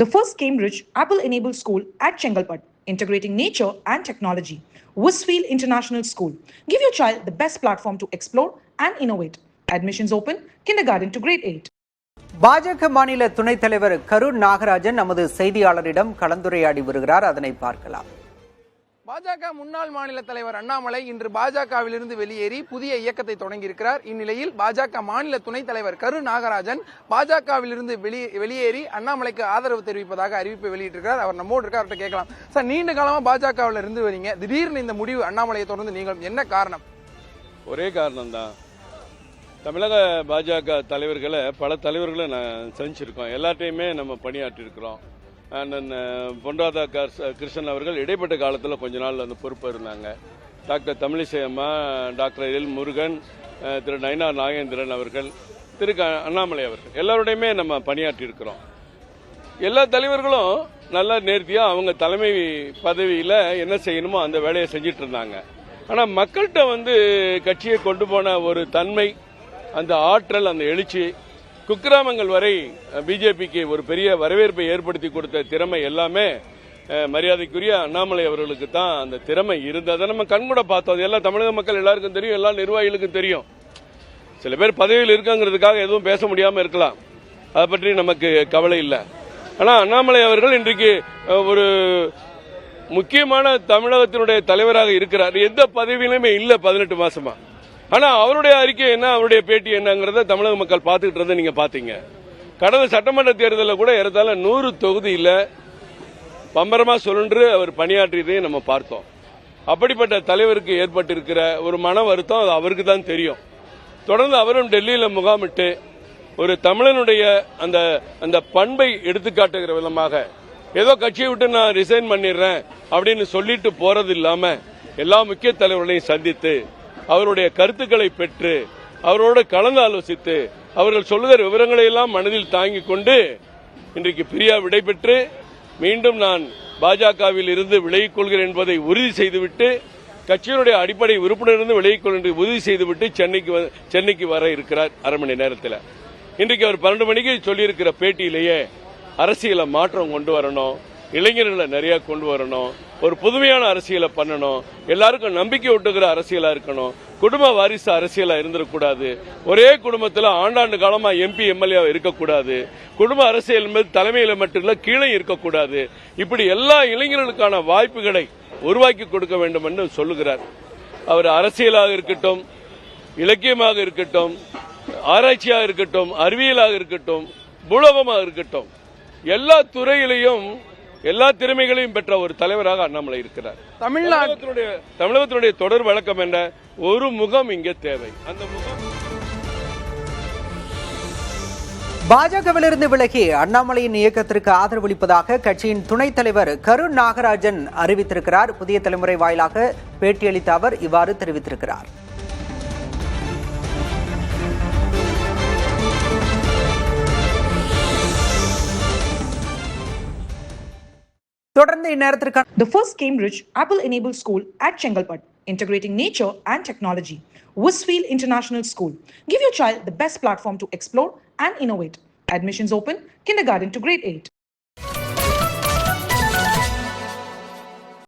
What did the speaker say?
The first Cambridge Apple-enabled school at Chengalpat, integrating nature and technology. Westfield International School. Give your child the best platform to explore and innovate. Admissions open, kindergarten to grade 8. பாஜக மாநில துணைத் தலைவர் கரூர் நாகராஜன் நமது செய்தியாளரிடம் கலந்துரையாடி வருகிறார். அதனை பார்க்கலாம். பாஜக முன்னாள் மாநில தலைவர் அண்ணாமலை இன்று பாஜகவிலிருந்து வெளியேறி புதிய இயக்கத்தை தொடங்கியிருக்கிறார். இந்நிலையில் பாஜக மாநில துணைத் தலைவர் கரு நாகராஜன் பாஜகவிலிருந்து வெளியேறி அண்ணாமலைக்கு ஆதரவு தெரிவிப்பதாக அறிவிப்பை வெளியிட்டிருக்கிறார். அவர் நம்மோடு இருக்கார், அவர்கிட்ட கேட்கலாம். சார், நீண்ட காலமா பாஜகவில் இருந்து வரீங்க, திடீர்னு இந்த முடிவு அண்ணாமலையை தொடர்ந்து நீங்கள் என்ன காரணம்? ஒரே காரணம் தான். தமிழக பாஜக தலைவர்களை பல தலைவர்களை நான் சந்திச்சிருக்கோம், எல்லாத்தையுமே நம்ம பணியாற்றிருக்கிறோம். அண்ணன் பொன் ராதாகிருஷ்ணன் அவர்கள் இடைப்பட்ட காலத்தில் கொஞ்ச நாள் அந்த பொறுப்பாக இருந்தாங்க. டாக்டர் தமிழிசை அம்மா, டாக்டர் எல் முருகன், திரு நயினார் நாகேந்திரன் அவர்கள், திரு அண்ணாமலை அவர்கள் எல்லாரோடையுமே நம்ம பணியாற்றியிருக்கிறோம். எல்லா தலைவர்களும் நல்லா நேர்த்தியாக அவங்க தலைமை பதவியில் என்ன செய்யணுமோ அந்த வேலையை செஞ்சிட்டு இருந்தாங்க. ஆனால் மக்கள்கிட்ட கட்சியை கொண்டு போன ஒரு தன்மை, அந்த ஆற்றல், அந்த எழுச்சி, குக்கிராமங்கள் வரை பிஜேபிக்கு ஒரு பெரிய வரவேற்பை ஏற்படுத்தி கொடுத்த திறமை எல்லாமே மரியாதைக்குரிய அண்ணாமலை அவர்களுக்கு தான் அந்த திறமை இருந்ததை நம்ம கண்கூட பார்த்தோம். எல்லாம் தமிழக மக்கள் எல்லாருக்கும் தெரியும், எல்லா நிர்வாகிகளுக்கும் தெரியும். சில பேர் பதவியில் இருக்காங்கிறதுக்காக எதுவும் பேச முடியாமல் இருக்கலாம், அதை பற்றி நமக்கு கவலை இல்லை. ஆனால் அண்ணாமலை அவர்கள் இன்றைக்கு ஒரு முக்கியமான தமிழகத்தினுடைய தலைவராக இருக்கிறார். எந்த பதவியிலுமே இல்லை 18 மாசமா. ஆனா அவருடைய அறிக்கை என்ன, அவருடைய பேட்டி என்னங்கிறத தமிழக மக்கள் பார்த்துக்கிட்டு இருந்த நீங்க பாத்தீங்க. கடந்த சட்டமன்ற தேர்தலில் கூட ஏறத்தாழ 100 தொகுதியில் பம்பரமா சுழன்று அவர் பணியாற்றியதையும் நம்ம பார்த்தோம். அப்படிப்பட்ட தலைவருக்கு ஏற்பட்டிருக்கிற ஒரு மன வருத்தம் அது அவருக்கு தான் தெரியும். தொடர்ந்து அவரும் டெல்லியில முகாமிட்டு ஒரு தமிழனுடைய அந்த அந்த பண்பை எடுத்துக்காட்டுகிற விதமாக ஏதோ கட்சியை விட்டு நான் ரிசைன் பண்ணிடுறேன் அப்படின்னு சொல்லிட்டு போறது இல்லாம எல்லா முக்கிய தலைவர்களையும் சந்தித்து அவருடைய கருத்துக்களை பெற்று அவரோடு கலந்து ஆலோசித்து அவர்கள் சொல்லுகிற விவரங்களை எல்லாம் மனதில் தாங்கிக் கொண்டு இன்றைக்கு பிரியா விடைபெற்று மீண்டும் நான் பாஜகவில் இருந்து விலகிக் கொள்கிறேன் என்பதை உறுதி செய்துவிட்டு, கட்சியினுடைய அடிப்படை உறுப்பினரிலிருந்து விலகிக் கொள்கின்ற உறுதி செய்துவிட்டு சென்னைக்கு வர இருக்கிறார். அரை மணி நேரத்தில் இன்றைக்கு அவர் 12 மணிக்கு சொல்லியிருக்கிற பேட்டியிலேயே அரசியல மாற்றம் கொண்டு வரணும், இளைஞர்களை நிறைய கொண்டு வரணும், ஒரு புதுமையான அரசியலை பண்ணணும், எல்லாருக்கும் நம்பிக்கை ஊட்டுகிற அரசியலா இருக்கணும், குடும்ப வாரிசு அரசியலா இருந்துடக்கூடாது, ஒரே குடும்பத்தில் ஆண்டாண்டு காலமா எம்பி எம்எல்ஏ இருக்கக்கூடாது, குடும்ப அரசியல் மீது தலைமையில மட்டும் இல்ல கீழே இருக்கக்கூடாது, இப்படி எல்லா இளைஞர்களுக்கான வாய்ப்புகளை உருவாக்கி கொடுக்க வேண்டும் என்று சொல்லுகிறார். அவர் அரசியலாக இருக்கட்டும், இலக்கியமாக இருக்கட்டும், ஆராய்ச்சியாக இருக்கட்டும், அறிவியலாக இருக்கட்டும், பூலோகமாக இருக்கட்டும், எல்லா துறையிலையும் எல்லா திறமைகளையும் பெற்ற ஒரு தலைவராக அண்ணாமலை இருக்கிறார். தமிழகத்தினுடைய தொடர் வழக்கம் என்ன, ஒரு முகம் இங்கே தேவை. அந்த முகம் பாஜகவிலிருந்து விலகி அண்ணாமலையின் இயக்கத்திற்கு ஆதரவளிப்பதாக கட்சியின் துணைத் தலைவர் கரு நாகராஜன் அறிவித்திருக்கிறார். புதிய தலைமுறை வாயிலாக பேட்டியளித்த அவர் இவ்வாறு தெரிவித்திருக்கிறார். தொடர்ந்து இந்நேரத்திற்கு The first Cambridge Apple-enabled school at Chengalpat, integrating nature and technology. Westfield International School. Give your child the best platform to explore and innovate. Admissions open, kindergarten to grade 8.